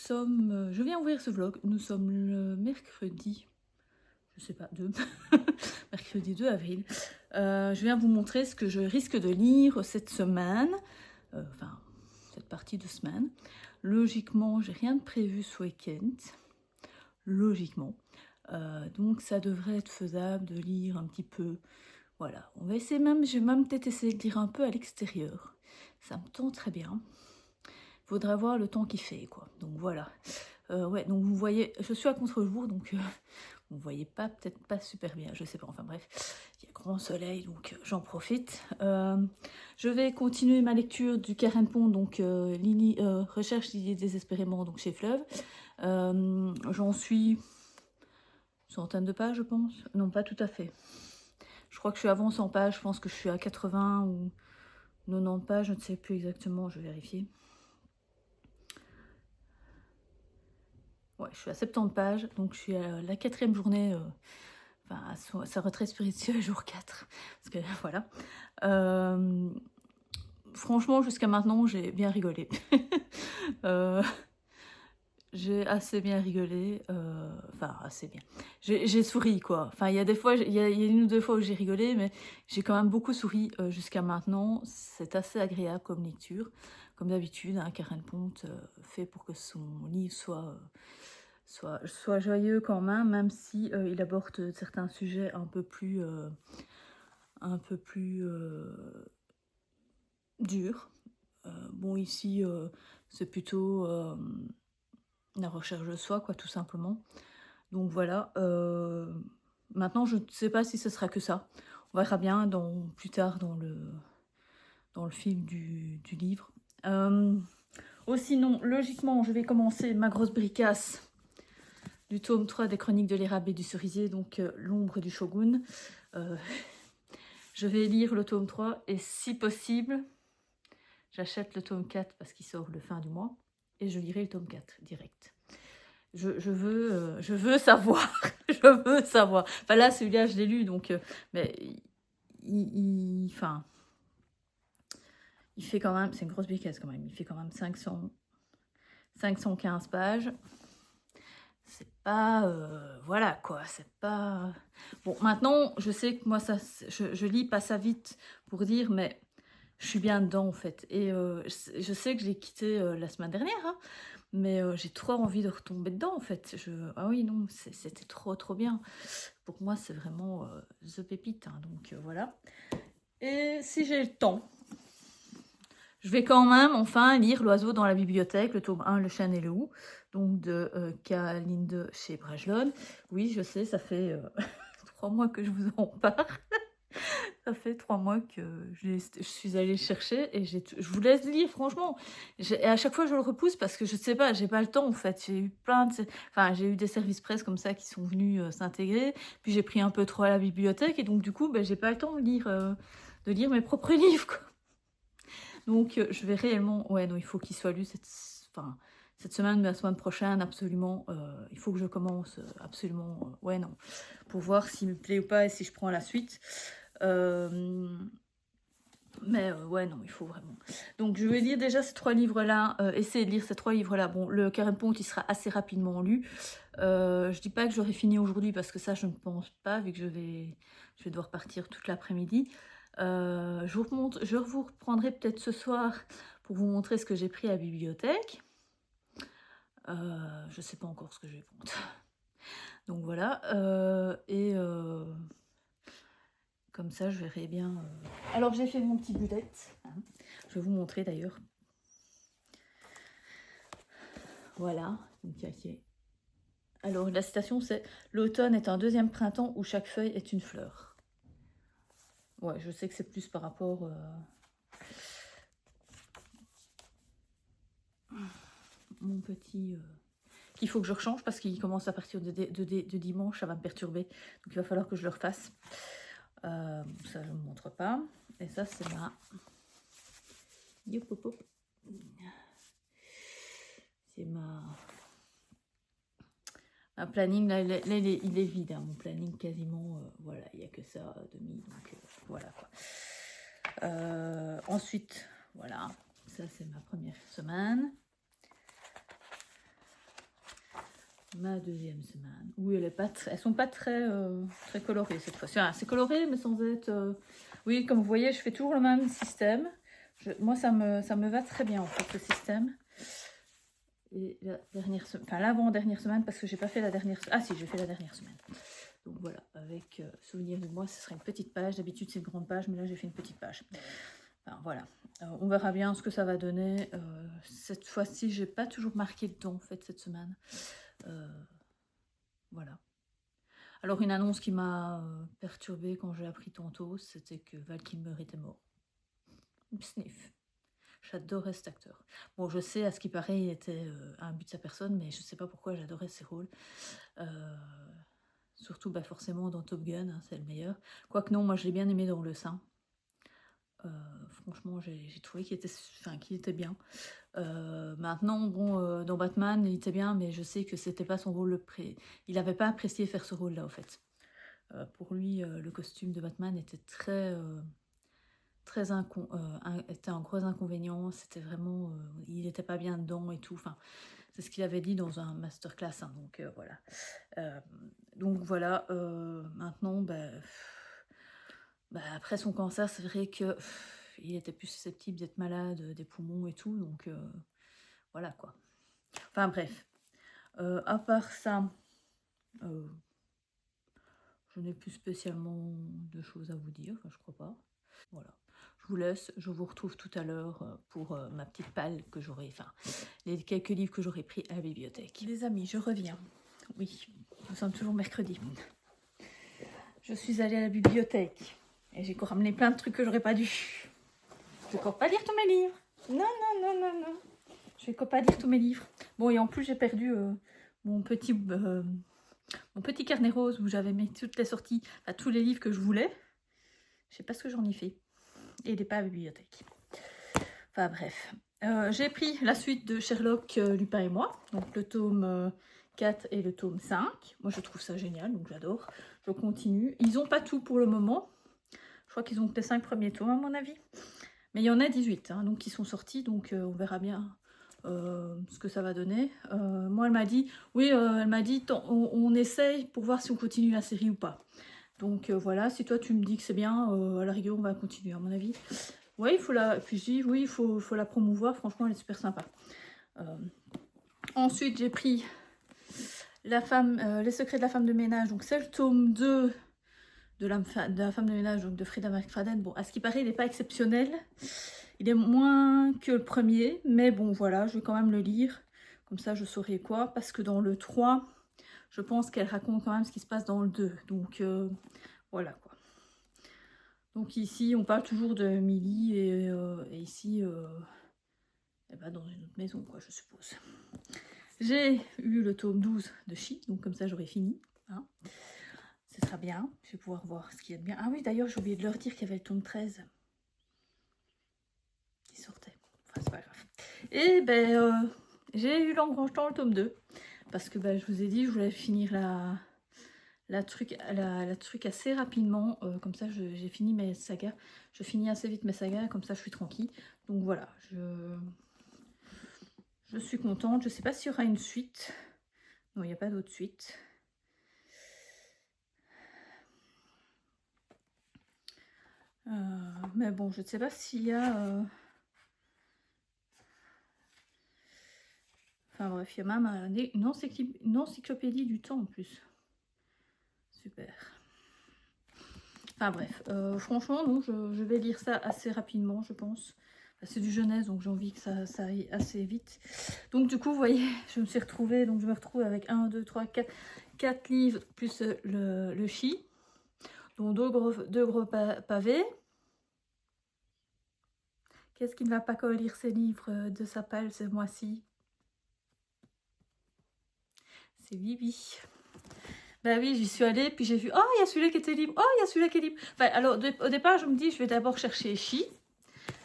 sommes... je viens ouvrir ce vlog. Nous sommes le mercredi... Je sais pas, 2... mercredi 2 avril. Je viens vous montrer ce que je risque de lire cette semaine. Enfin, cette partie de semaine. Logiquement, j'ai rien de prévu ce week-end. Logiquement. Donc ça devrait être faisable de lire un petit peu. Voilà, on va essayer même, je vais même peut-être essayer de lire un peu à l'extérieur. Ça me tente très bien. Il faudra voir le temps qu'il fait, quoi. Donc voilà. Ouais, donc vous voyez, je suis à contre-jour, donc vous voyez pas, peut-être pas super bien, je sais pas, enfin bref. Il y a grand soleil, donc j'en profite. Je vais continuer ma lecture du Karen Pond, donc Lily, Recherche Lily désespérément, donc chez Fleuve. J'en suis une centaine de pages, je pense. Non, pas tout à fait. Je crois que je suis avant 100 pages, je pense que je suis à 80 ou 90 pages, je ne sais plus exactement, je vais vérifier. Ouais, je suis à 70 pages, donc je suis à la 4e journée, enfin à sa retraite spirituelle, jour 4. Parce que voilà. Franchement, jusqu'à maintenant, j'ai bien rigolé. J'ai assez bien rigolé, enfin assez bien. J'ai souri quoi. Enfin, il y a des fois, il y a une ou deux fois où j'ai rigolé, mais j'ai quand même beaucoup souri jusqu'à maintenant. C'est assez agréable comme lecture. Comme d'habitude, hein, Karen Pont fait pour que son livre soit joyeux quand même si il aborde certains sujets un peu plus durs. Bon, ici, c'est plutôt la recherche de soi, quoi, tout simplement. Donc voilà. Maintenant, je ne sais pas si ce sera que ça. On verra bien plus tard dans le film du livre. Sinon, logiquement, je vais commencer ma grosse bricasse du tome 3 des Chroniques de l'érable et du cerisier, donc L'ombre du shogun. Je vais lire le tome 3 et si possible, j'achète le tome 4 parce qu'il sort le fin du mois et je lirai le tome 4 direct. Je veux savoir, je veux savoir. Enfin là, celui-là, je l'ai lu, donc... mais il fait quand même... C'est une grosse bricasse quand même. Il fait quand même 515 pages. C'est pas... voilà, quoi. C'est pas... Bon, maintenant, je sais que moi, je lis pas ça vite pour dire, mais je suis bien dedans, en fait. Et je sais que je l'ai quitté la semaine dernière, hein, mais j'ai trop envie de retomber dedans, en fait. Ah oui, non, c'était trop bien. Pour moi, c'est vraiment the pépite, hein, donc voilà. Et si j'ai le temps, je vais quand même enfin lire L'oiseau dans la bibliothèque, le tome 1, Le chêne et le hou, donc de K.Linde chez Brajlon. Oui, je sais, ça fait 3 mois que je vous en parle. Ça fait 3 mois que je suis allée chercher et je vous laisse lire, franchement. Et à chaque fois, je le repousse parce que je sais pas, j'ai pas le temps en fait. J'ai eu j'ai eu des services presse comme ça qui sont venus s'intégrer. Puis j'ai pris un peu trop à la bibliothèque et donc du coup, j'ai pas le temps de lire mes propres livres, quoi. Donc je vais réellement, ouais, non, il faut qu'il soit lu cette semaine, mais la semaine prochaine, absolument. Il faut que je commence absolument, ouais, non, pour voir s'il me plaît ou pas et si je prends la suite. Mais ouais, non, il faut vraiment. Donc, je vais lire déjà ces 3 livres-là. Essayer de lire ces 3 livres-là. Bon, le Karen Pont, il sera assez rapidement lu. Je dis pas que j'aurai fini aujourd'hui parce que ça, je ne pense pas, vu que je vais devoir partir toute l'après-midi. Je vous reprendrai peut-être ce soir pour vous montrer ce que j'ai pris à la bibliothèque. Je sais pas encore ce que je vais prendre. Donc voilà. Comme ça, je verrai bien. Alors, j'ai fait mon petit bullet. Hein. Je vais vous montrer d'ailleurs. Voilà. Alors, la citation, c'est « L'automne est un deuxième printemps où chaque feuille est une fleur. » Ouais, je sais que c'est plus par rapport... mon petit... qu'il faut que je rechange parce qu'il commence à partir de dimanche, ça va me perturber. Donc, il va falloir que je le refasse. Ça, je ne me montre pas. Et ça, c'est ma... C'est un planning, là il est vide, hein, mon planning quasiment, voilà, il n'y a que ça de mis, donc voilà quoi. Ensuite, voilà, ça c'est ma première semaine. ma deuxième semaine. Oui, elles sont pas très, très colorées cette fois-ci. Ah, c'est coloré, mais sans être... Oui, comme vous voyez, je fais toujours le même système. Moi, ça me va très bien, en fait, ce système. Et la dernière semaine, enfin l'avant-dernière semaine, parce que j'ai pas fait la dernière semaine. Ah si, j'ai fait la dernière semaine. Donc voilà, avec souvenir de moi, ce serait une petite page. D'habitude, c'est une grande page, mais là, j'ai fait une petite page. Enfin, voilà. On verra bien ce que ça va donner. Cette fois-ci, j'ai pas toujours marqué dedans, en fait, cette semaine. Voilà. Alors, une annonce qui m'a perturbée quand j'ai appris tantôt, c'était que Val Kilmer était mort. Sniff. J'adorais cet acteur. Bon, je sais, à ce qui paraît, il était à un but de sa personne, mais je sais pas pourquoi j'adorais ses rôles. Surtout, bah, forcément, dans Top Gun, hein, c'est le meilleur. Quoique non, moi, je l'ai bien aimé dans Le Saint. Franchement, j'ai trouvé qu'il était bien. Maintenant, bon, dans Batman, il était bien, mais je sais que c'était pas son rôle il n'avait pas apprécié faire ce rôle-là, en fait. Pour lui, le costume de Batman était était un gros inconvénient. C'était vraiment... il n'était pas bien dedans et tout. Enfin, c'est ce qu'il avait dit dans un masterclass. Hein, donc voilà. Maintenant, après son cancer, c'est vrai que il était plus susceptible d'être malade des poumons et tout. Donc voilà quoi. Enfin bref. À part ça, je n'ai plus spécialement de choses à vous dire. Enfin, je crois pas. Voilà. Je vous laisse, je vous retrouve tout à l'heure pour ma petite palle que j'aurai, enfin, les quelques livres que j'aurai pris à la bibliothèque. Les amis, je reviens. Oui, nous sommes toujours mercredi. Je suis allée à la bibliothèque et j'ai encore ramené plein de trucs que j'aurais pas dû. Je vais encore pas lire tous mes livres. Non. Je vais encore pas lire tous mes livres. Bon, et en plus, j'ai perdu mon petit carnet rose où j'avais mis toutes les sorties, enfin, tous les livres que je voulais. Je sais pas ce que j'en ai fait. Et il n'est pas à la bibliothèque. Enfin bref. J'ai pris la suite de Sherlock, Lupin et moi. Donc le tome 4 et le tome 5. Moi je trouve ça génial, donc j'adore. Je continue. Ils n'ont pas tout pour le moment. Je crois qu'ils ont que les 5 premiers tomes à mon avis. Mais il y en a 18, hein, donc qui sont sortis. Donc on verra bien ce que ça va donner. Moi elle m'a dit, oui, elle m'a dit, on essaye pour voir si on continue la série ou pas. Donc voilà, si toi tu me dis que c'est bien, à la rigueur on va continuer à mon avis. Oui, il faut puis je dis oui, il faut la promouvoir, franchement elle est super sympa. Ensuite j'ai pris Les secrets de la femme de ménage, donc c'est le tome 2 de la femme de ménage, donc de Frida McFadden. Bon, à ce qui paraît il n'est pas exceptionnel, il est moins que le premier, mais bon voilà, je vais quand même le lire, comme ça je saurai quoi, parce que dans le 3... je pense qu'elle raconte quand même ce qui se passe dans le 2. Donc, voilà quoi. Donc ici, on parle toujours de Millie et ici, dans une autre maison, quoi, je suppose. J'ai eu le tome 12 de Chi, donc comme ça, j'aurai fini. Hein. Ce sera bien. Je vais pouvoir voir ce qu'il y a de bien. Ah oui, d'ailleurs, j'ai oublié de leur dire qu'il y avait le tome 13 qui sortait. Enfin, c'est pas grave. Et j'ai eu l'engrangetant le tome 2. Parce que je vous ai dit, je voulais finir la truc assez rapidement. Comme ça, j'ai fini mes sagas. Je finis assez vite mes sagas, comme ça, je suis tranquille. Donc voilà, je suis contente. Je sais pas s'il y aura une suite. Non, il n'y a pas d'autre suite. Mais bon, je ne sais pas s'il y a... Enfin bref, il y a même une encyclopédie du temps en plus. Super. Enfin bref, franchement, non, je vais lire ça assez rapidement, je pense. C'est du jeunesse, donc j'ai envie que ça aille assez vite. Donc du coup, vous voyez, je me suis retrouvée, donc je me retrouve avec 1, 2, 3, 4 livres, plus le Chi. Donc deux gros pavés. Qu'est-ce qui ne va pas lire ces livres de sa palle ce mois-ci? C'est Bibi. Bah oui, j'y suis allée, puis j'ai vu, oh, il y a celui-là qui était libre, oh, il y a celui-là qui est libre. Enfin, alors, au départ, je me dis, je vais d'abord chercher Chi,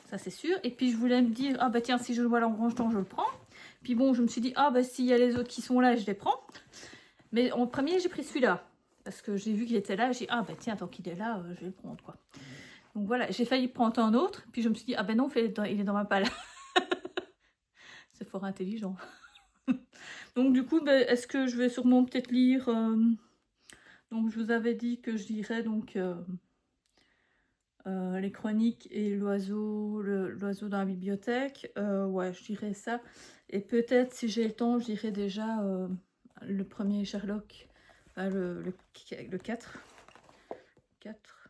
ça c'est sûr. Et puis, je voulais me dire, ah bah tiens, si je le vois l'engrangetant, je le prends. Puis bon, je me suis dit, ah bah s'il y a les autres qui sont là, je les prends. Mais en premier, j'ai pris celui-là, parce que j'ai vu qu'il était là, j'ai dit, ah bah tiens, tant qu'il est là, je vais le prendre, quoi. Donc voilà, j'ai failli prendre un autre, puis je me suis dit, ah ben non, il est dans ma palle. C'est fort intelligent. Donc du coup, ben, est-ce que je vais sûrement peut-être lire... donc je vous avais dit que je lirais donc les chroniques et l'oiseau dans la bibliothèque. Ouais, je dirais ça. Et peut-être si j'ai le temps, je dirais déjà le premier Sherlock, le 4. 4.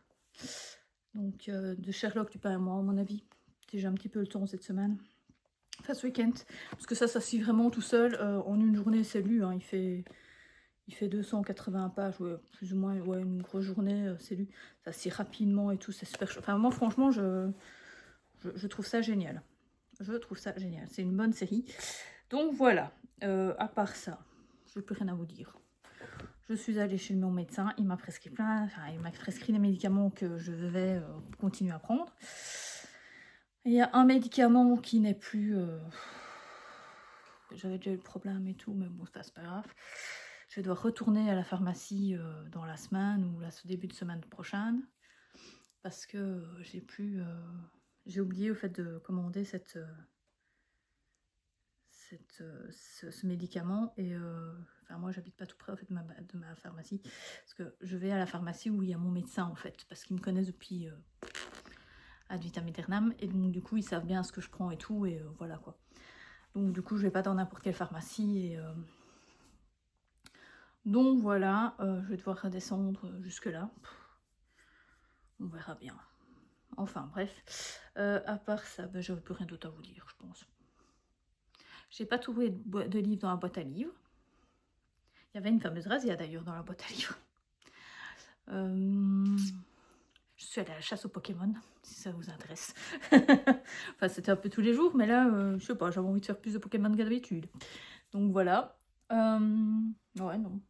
Donc de Sherlock du pain et moi, à mon avis. J'ai un petit peu le temps cette semaine. Enfin ce week-end. Parce que ça se lit vraiment tout seul. En une journée, c'est lu. Hein, il fait 280 pages, ouais, plus ou moins, ouais, une grosse journée, c'est lu. Ça se lit rapidement et tout, c'est super chouette. Enfin, moi, franchement, je trouve ça génial. Je trouve ça génial. C'est une bonne série. Donc voilà, à part ça, je n'ai plus rien à vous dire. Je suis allée chez mon médecin, il m'a prescrit des médicaments que je vais continuer à prendre. Il y a un médicament qui n'est plus... J'avais déjà eu le problème et tout, mais bon, ça c'est pas grave. Je dois retourner à la pharmacie dans la semaine ou ce début de semaine prochaine. Parce que j'ai plus... j'ai oublié au fait de commander ce médicament. Et enfin, moi, j'habite pas tout près en fait, de ma pharmacie. Parce que je vais à la pharmacie où il y a mon médecin en fait. Parce qu'ils me connaissent depuis ad vitam aeternam. Et donc, du coup, ils savent bien ce que je prends et tout. Et voilà quoi. Donc, du coup, je vais pas dans n'importe quelle pharmacie. Et donc, voilà. Je vais devoir redescendre jusque-là. On verra bien. Enfin, bref. À part ça, ben, je n'ai plus rien d'autre à vous dire, je pense. J'ai pas trouvé de livre dans la boîte à livres. Il y avait une fameuse razzia d'ailleurs dans la boîte à livres. Je suis allée à la chasse aux Pokémon, si ça vous intéresse. Enfin, c'était un peu tous les jours, mais là, je sais pas, j'avais envie de faire plus de Pokémon qu'à d'habitude. Donc voilà. Ouais, non.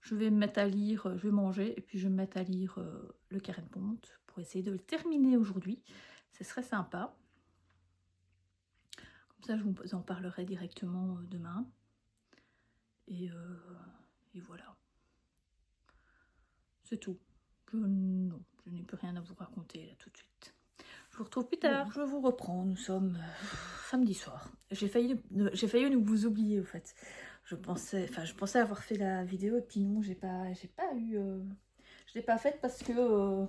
Je vais me mettre à lire, je vais manger, et puis je vais me mettre à lire le Carré de Ponte pour essayer de le terminer aujourd'hui. Ce serait sympa. Comme ça, je vous en parlerai directement demain. Et voilà. C'est tout. Non, je n'ai plus rien à vous raconter là tout de suite. Je vous retrouve plus tard. Je vous reprends. Nous sommes samedi soir. J'ai failli vous oublier au fait. Je pensais avoir fait la vidéo et puis non, j'ai pas eu. Je l'ai pas faite parce que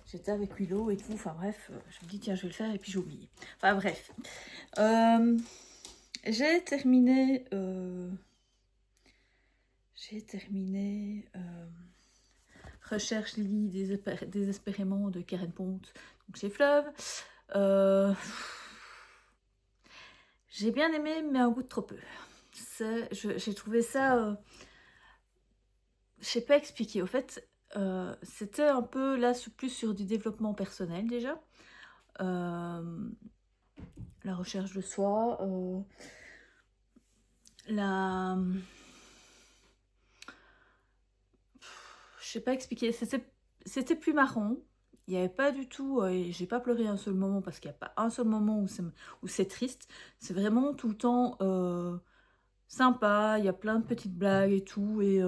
j'étais avec Willow et tout. Enfin bref, je me dis tiens je vais le faire et puis j'ai oublié. Enfin bref. J'ai terminé. Recherche Lily désespérément de Karen Ponte, donc chez Fleuve. J'ai bien aimé, mais un goût de trop peu. J'ai trouvé ça... je sais pas expliquer. Au fait, c'était un peu là plus sur du développement personnel déjà. La recherche de soi. Je sais pas expliquer. C'était plus marrant. Il n'y avait pas du tout, j'ai pas pleuré un seul moment parce qu'il n'y a pas un seul moment où c'est triste. C'est vraiment tout le temps sympa, il y a plein de petites blagues et tout. Et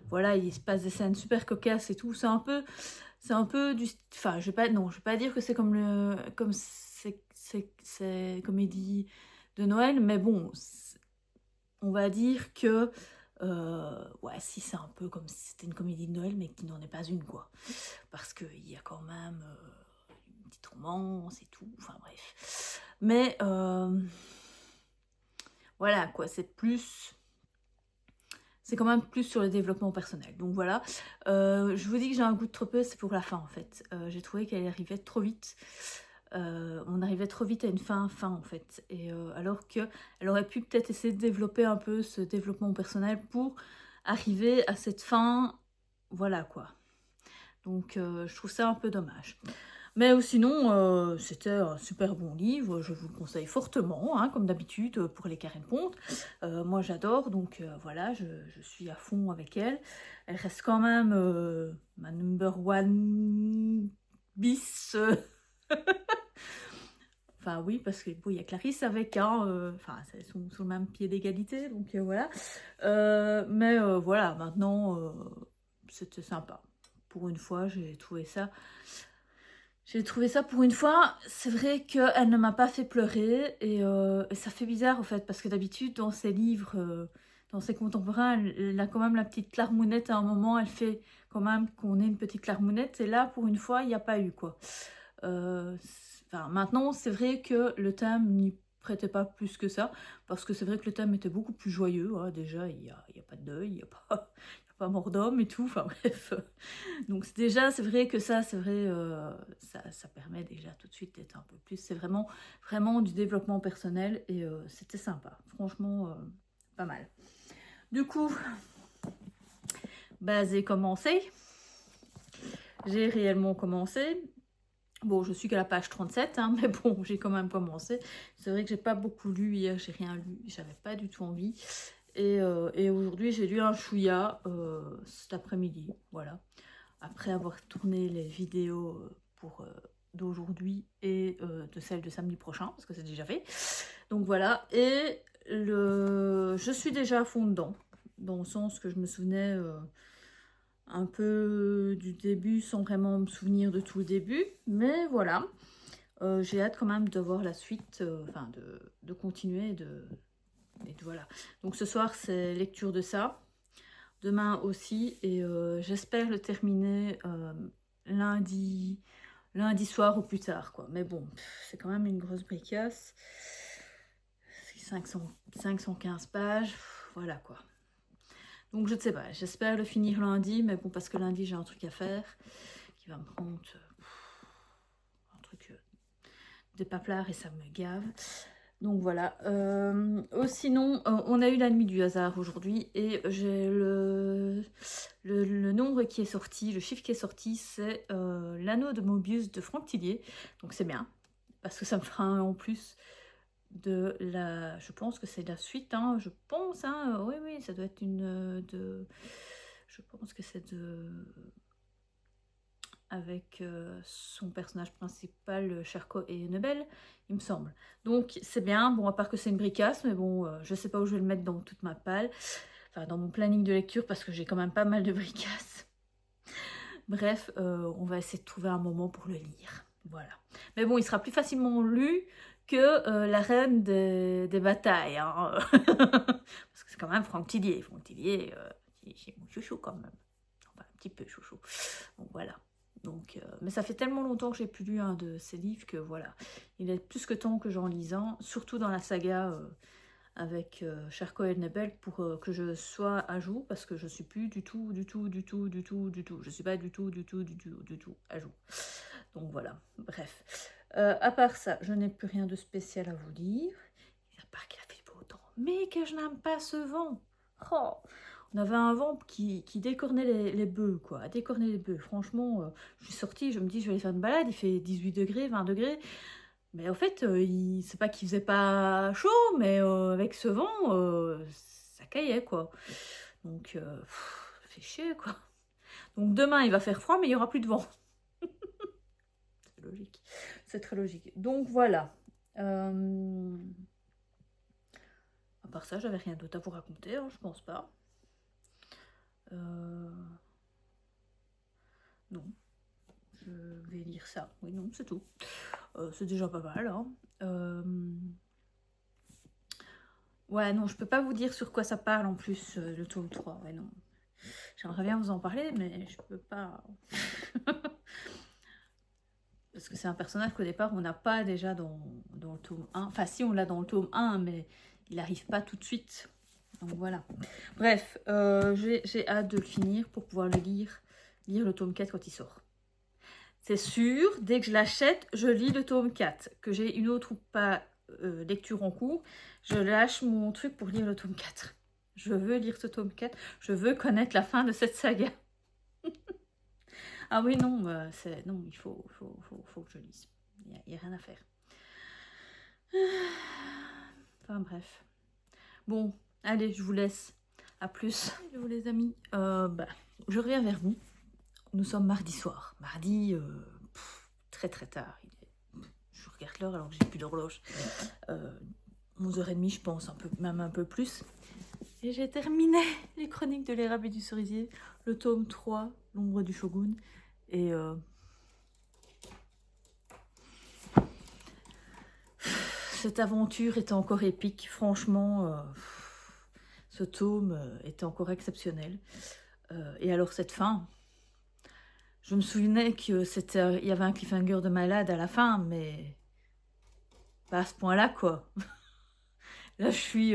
voilà, il se passe des scènes super cocasses et tout. C'est un peu du... Enfin, je vais pas dire que c'est comme c'est comédie de Noël, mais bon, on va dire que... ouais, si c'est un peu comme si c'était une comédie de Noël, mais qui n'en est pas une, quoi. Parce qu'il y a quand même une petite romance et tout, enfin bref. Mais voilà, quoi, c'est quand même plus sur le développement personnel. Donc voilà, je vous dis que j'ai un goût de trop peu, c'est pour la fin en fait. J'ai trouvé qu'elle arrivait trop vite. On arrivait trop vite à une fin en fait, et alors qu'elle aurait pu peut-être essayer de développer un peu ce développement personnel pour arriver à cette fin, voilà quoi. Donc je trouve ça un peu dommage. Mais sinon, c'était un super bon livre, je vous le conseille fortement, hein, comme d'habitude pour les Karen Ponte. Moi j'adore, donc voilà, je suis à fond avec elle. Elle reste quand même ma number one bis. Enfin oui, parce que bon, il y a Clarisse avec enfin elles sont sur le même pied d'égalité, donc voilà. Mais voilà, maintenant c'était sympa. Pour une fois, j'ai trouvé ça J'ai trouvé ça pour une fois, c'est vrai qu'elle ne m'a pas fait pleurer et ça fait bizarre en fait parce que d'habitude dans ses livres, dans ses contemporains, elle a quand même la petite larmounette à un moment, elle fait quand même qu'on ait une petite larmounette et là pour une fois il n'y a pas eu quoi. Enfin, maintenant c'est vrai que le thème n'y prêtait pas plus que ça parce que c'est vrai que le thème était beaucoup plus joyeux, hein. Déjà il y a pas de deuil, il n'y a pas mort d'homme et tout, enfin bref. Donc déjà, c'est vrai que ça, c'est vrai, ça permet déjà tout de suite d'être un peu plus... C'est vraiment, vraiment du développement personnel et c'était sympa. Franchement, pas mal. Du coup, bah, j'ai commencé. J'ai réellement commencé. Bon, je suis qu'à la page 37, hein, mais bon, j'ai quand même commencé. C'est vrai que j'ai pas beaucoup lu hier, j'ai rien lu, j'avais pas du tout envie. Et aujourd'hui, j'ai lu un chouïa cet après-midi, voilà. Après avoir tourné les vidéos pour d'aujourd'hui et de celle de samedi prochain, parce que c'est déjà fait. Donc voilà, et je suis déjà à fond dedans, dans le sens que je me souvenais un peu du début sans vraiment me souvenir de tout le début, mais voilà. J'ai hâte quand même de voir la suite, enfin de continuer et de voilà. Donc ce soir, c'est lecture de ça. Demain aussi, et j'espère le terminer lundi soir ou plus tard, quoi. Mais bon, c'est quand même une grosse bricasse. 515 pages, voilà quoi. Donc je ne sais pas, j'espère le finir lundi, mais bon, parce que lundi j'ai un truc à faire qui va me prendre un truc des paplards et ça me gave. Donc voilà. Sinon, on a eu la nuit du hasard aujourd'hui et j'ai le nombre qui est sorti, le chiffre qui est sorti, c'est l'anneau de Mobius de Franck Tillier. Donc c'est bien, parce que ça me fera un en plus de la... Je pense que c'est la suite, hein, je pense, hein, oui, oui, ça doit être une de... Je pense que c'est de... avec son personnage principal, Cherko et Nebel, il me semble. Donc c'est bien, bon, à part que c'est une bricasse, mais bon, je sais pas où je vais le mettre dans toute ma palle, enfin dans mon planning de lecture, parce que j'ai quand même pas mal de bricasses. Bref, on va essayer de trouver un moment pour le lire, voilà. Mais bon, il sera plus facilement lu que la reine des batailles, hein. Parce que c'est quand même Franck Tillier. Franck Tillier, c'est mon chouchou quand même. Enfin, un petit peu chouchou. Donc voilà. Donc, mais ça fait tellement longtemps que j'ai plus lu un de ces livres que voilà. Il est plus que temps que j'en lise un, surtout dans la saga avec Cherko et Nebel pour que je sois à jour, parce que je suis plus du tout, je suis pas du tout à jour. Donc voilà, bref. À part ça, je n'ai plus rien de spécial à vous dire. À part qu'il a fait beau temps. Mais que je n'aime pas ce vent. Oh, on avait un vent qui décornait les bœufs, quoi. Décornait les bœufs. Franchement, je suis sortie, je me dis, je vais aller faire une balade. Il fait 18 degrés, 20 degrés. Mais en fait, c'est pas qu'il faisait pas chaud, mais avec ce vent, ça caillait, quoi. Donc, ça fait chier, quoi. Donc demain, il va faire froid, mais il y aura plus de vent. C'est logique. C'est très logique. Donc voilà. À part ça, j'avais rien d'autre à vous raconter, hein, je pense pas. Non. Je vais lire ça. Oui, non, c'est tout. C'est déjà pas mal, hein. Ouais, non, je peux pas vous dire sur quoi ça parle en plus, le tome 3. Ouais, non. J'aimerais bien vous en parler, mais je peux pas. Parce que c'est un personnage qu'au départ, on n'a pas déjà dans le tome 1. Enfin, si, on l'a dans le tome 1, mais il n'arrive pas tout de suite. Donc voilà. Bref, j'ai hâte de le finir pour pouvoir le lire le tome 4 quand il sort. C'est sûr, dès que je l'achète, je lis le tome 4. Que j'ai une autre ou pas lecture en cours, je lâche mon truc pour lire le tome 4. Je veux lire ce tome 4. Je veux connaître la fin de cette saga. Ah oui, non, non, il faut que je lise. Il n'y a rien à faire. Enfin bref. Bon, allez, je vous laisse. À plus. Hello les amis. Je reviens vers vous. Nous sommes mardi soir. Mardi, très très tard. Je regarde l'heure alors que j'ai plus d'horloge. 11h30 je pense, même un peu plus. Et j'ai terminé les chroniques de l'érable et du cerisier, le tome 3, l'ombre du shogun. Et cette aventure était encore épique. Franchement, ce tome était encore exceptionnel. Et alors cette fin, je me souvenais que il y avait un cliffhanger de malade à la fin, mais pas à ce point-là, quoi. Là, je suis...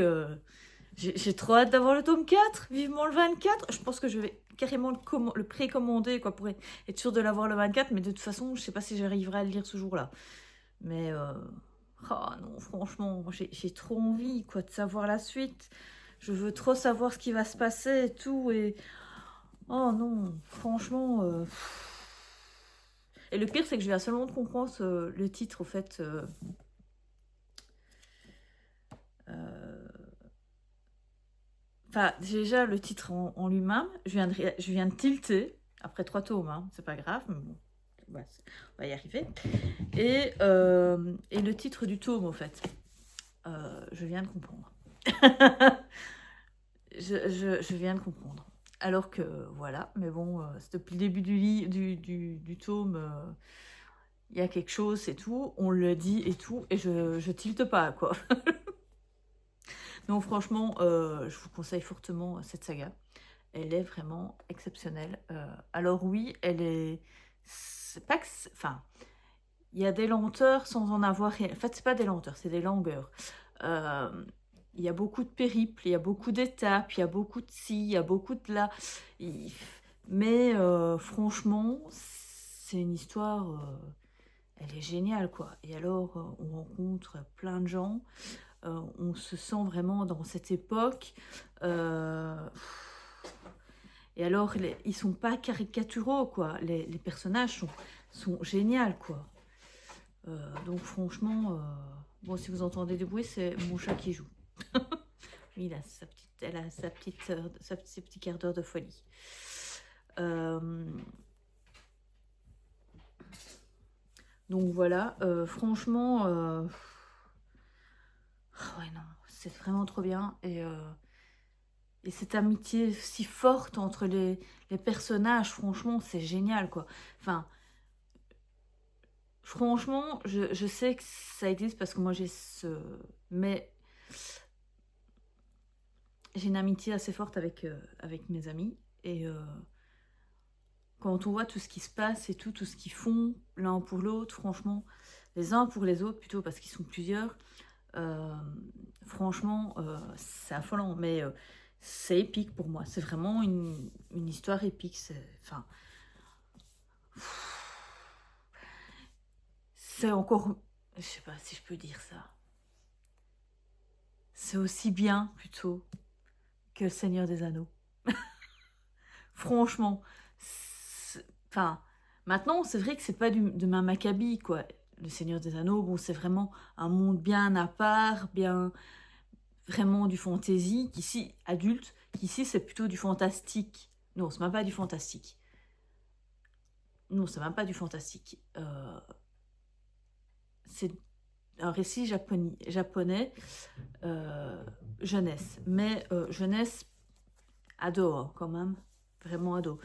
j'ai trop hâte d'avoir le tome 4, vivement le 24. Je pense que je vais carrément le précommander, quoi, pour être sûr de l'avoir le 24, mais de toute façon, je sais pas si j'arriverai à le lire ce jour-là. Mais... oh non, franchement, j'ai trop envie, quoi, de savoir la suite. Je veux trop savoir ce qui va se passer et tout, et... Oh non, franchement... Et le pire, c'est que je viens seulement de comprendre le titre, au fait... Enfin, déjà, le titre en lui-même, je viens de tilter, après 3 tomes, hein, c'est pas grave, mais bon, on va y arriver. Et le titre du tome, au fait, je viens de comprendre. je viens de comprendre. Alors que, voilà, mais bon, c'est depuis le début du tome, il y a quelque chose, c'est tout, on le dit et tout, et je tilte pas, quoi. Donc franchement, je vous conseille fortement cette saga. Elle est vraiment exceptionnelle. Alors oui, elle est... C'est pas que... Enfin, il y a des lenteurs sans en avoir rien. En fait, c'est pas des lenteurs, c'est des longueurs. Il y a beaucoup de périples, il y a beaucoup d'étapes, il y a beaucoup de ci, il y a beaucoup de là. Mais franchement, c'est une histoire... elle est géniale, quoi. Et alors, on rencontre plein de gens. On se sent vraiment dans cette époque. Et alors, ils sont pas caricaturaux, quoi. Les personnages sont géniaux, quoi. Donc, franchement, bon, si vous entendez du bruit, c'est mon chat qui joue. Il a elle a ses petits quarts d'heure de folie. Donc, voilà. Franchement... Oh, ouais, non, c'est vraiment trop bien. Et cette amitié si forte entre les personnages, franchement, c'est génial, quoi. Enfin, franchement, je sais que ça existe parce que moi, j'ai Mais j'ai une amitié assez forte avec mes amis. Et quand on voit tout ce qui se passe et tout ce qu'ils font l'un pour l'autre, franchement, les uns pour les autres plutôt, parce qu'ils sont plusieurs, franchement, c'est affolant. Mais... c'est épique pour moi. C'est vraiment une histoire épique. Enfin, c'est encore... Je sais pas si je peux dire ça. C'est aussi bien, plutôt, que le Seigneur des Anneaux. Franchement. Enfin, maintenant, c'est vrai que c'est pas de même acabit, quoi. Le Seigneur des Anneaux, bon, c'est vraiment un monde bien à part, bien... Vraiment du fantasy, qu'ici, adulte, qu'ici, c'est plutôt du fantastique. Non, c'est même pas du fantastique. Non, c'est même pas du fantastique. C'est un récit japonais jeunesse. Mais jeunesse ado, hein, quand même. Vraiment ado.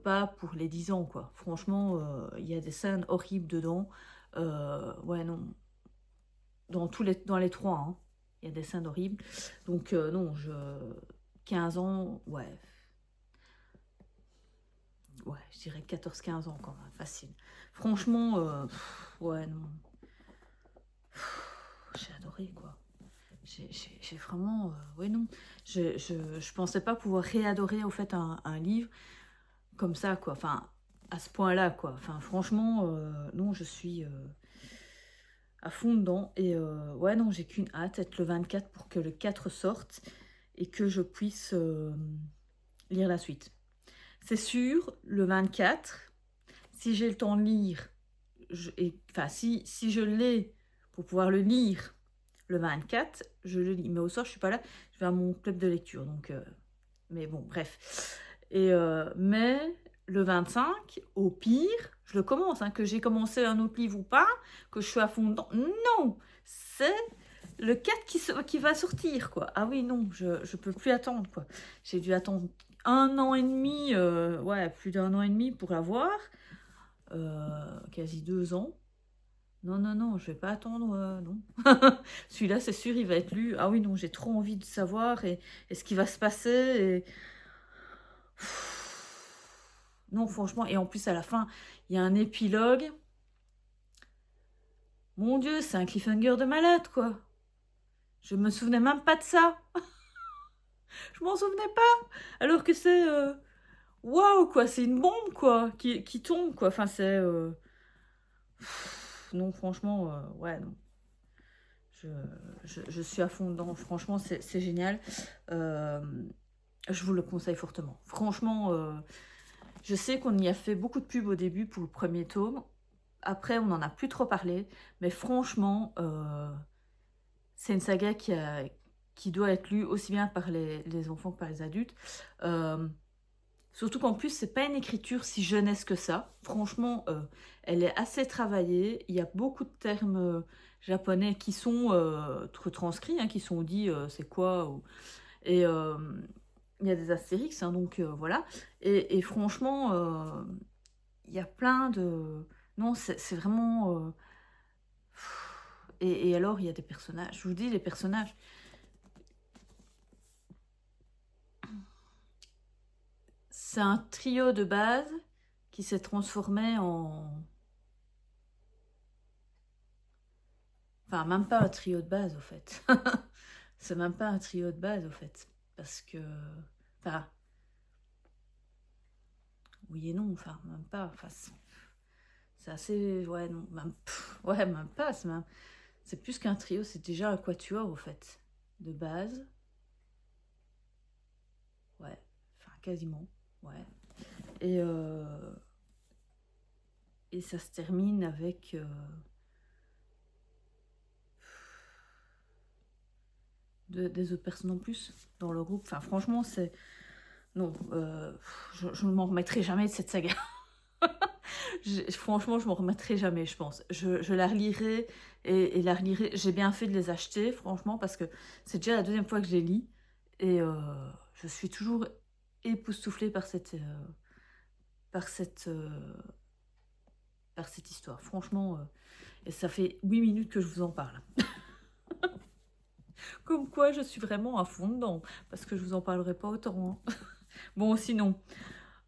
Pas pour les 10 ans, quoi. Franchement, il y a des scènes horribles dedans. Ouais, non. Dans les 3, hein. Il y a des scènes horribles. Donc, non, 15 ans, ouais. Ouais, je dirais 14-15 ans, quand même. Facile. Franchement, ouais, non. J'ai adoré, quoi. J'ai vraiment... ouais, non. Je pensais pas pouvoir réadorer, au fait, un livre comme ça, quoi. Enfin, à ce point-là, quoi. Enfin, franchement, non, je suis à fond dedans. Et ouais, non, j'ai qu'une hâte, être le 24 pour que le 4 sorte et que je puisse lire la suite. C'est sûr, le 24, si j'ai le temps de lire, enfin, si je l'ai pour pouvoir le lire le 24, je le lis. Mais au soir, je suis pas là, je vais à mon club de lecture. Donc, mais bon, bref. Et mais le 25, au pire, je le commence. Hein, que j'ai commencé un autre livre ou pas, que je suis à fond dedans. Non, c'est le 4 qui va sortir, quoi. Ah oui, non, je peux plus attendre, quoi. J'ai dû attendre 1 an et demi, ouais, plus d'1 an et demi pour l'avoir. Quasi 2 ans. Non, non, non, je vais pas attendre, non. Celui-là, c'est sûr, il va être lu. Ah oui, non, j'ai trop envie de savoir et ce qui va se passer. Et... Non, franchement, et en plus, à la fin, il y a un épilogue. Mon Dieu, c'est un cliffhanger de malade, quoi. Je me souvenais même pas de ça. Je m'en souvenais pas. Alors que c'est... Waouh, quoi, c'est une bombe, quoi, qui tombe, quoi. Enfin, c'est... Non, franchement, ouais, non. Je suis à fond dedans. Franchement, c'est génial. Je vous le conseille fortement. Franchement, je sais qu'on y a fait beaucoup de pubs au début pour le premier tome. Après, on n'en a plus trop parlé. Mais franchement, c'est une saga qui doit être lue aussi bien par les enfants que par les adultes. Surtout qu'en plus, c'est pas une écriture si jeunesse que ça. Franchement, elle est assez travaillée. Il y a beaucoup de termes japonais qui sont retranscrits, hein, qui sont dits c'est quoi. Et il y a des astérix, hein, donc voilà. Et franchement, il y a plein de... Non, c'est vraiment... Et alors, il y a des personnages. Je vous dis, les personnages... C'est un trio de base qui s'est transformé en... Enfin, même pas un trio de base, au fait. C'est même pas un trio de base, au fait. Parce que... Enfin... Oui et non, enfin, même pas. Enfin, c'est assez... Ouais, non, même... ouais, même pas. C'est plus qu'un trio, c'est déjà un quatuor, au fait. De base. Ouais. Enfin, quasiment. Ouais. Et... Et ça se termine avec... des autres personnes en plus dans le groupe. Enfin, franchement, c'est... Non, je ne m'en remettrai jamais de cette saga. Franchement, je m'en remettrai jamais, je pense. Je la relirai et la relirai. J'ai bien fait de les acheter, franchement, parce que c'est déjà la deuxième fois que je les lis. Et je suis toujours époustouflée par par cette, par cette histoire. Franchement, et ça fait 8 minutes que je vous en parle. Comme quoi, je suis vraiment à fond dedans, parce que je vous en parlerai pas autant. Hein. Bon, sinon,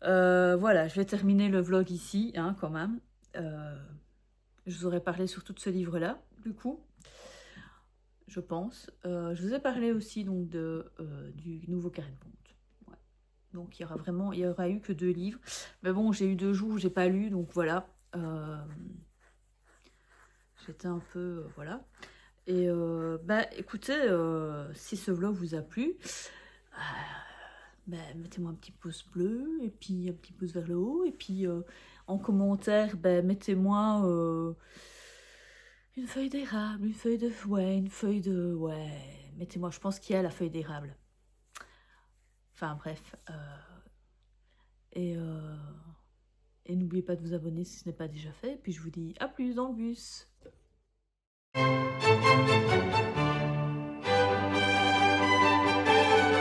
voilà, je vais terminer le vlog ici, hein, quand même. Je vous aurais parlé surtout de ce livre-là, du coup, je pense. Je vous ai parlé aussi donc du nouveau Carré de Ponte. Ouais. Donc il y aura eu que 2 livres. Mais bon, j'ai eu 2 jours où j'ai pas lu, donc voilà. J'étais un peu... voilà. Et bah écoutez, si ce vlog vous a plu, bah, mettez-moi un petit pouce bleu, et puis un petit pouce vers le haut, et puis en commentaire, bah, mettez-moi une feuille d'érable, une feuille de... Ouais, une feuille de... Ouais, mettez-moi, je pense qu'il y a la feuille d'érable. Enfin bref. Et, et n'oubliez pas de vous abonner si ce n'est pas déjà fait, et puis je vous dis à plus dans le bus.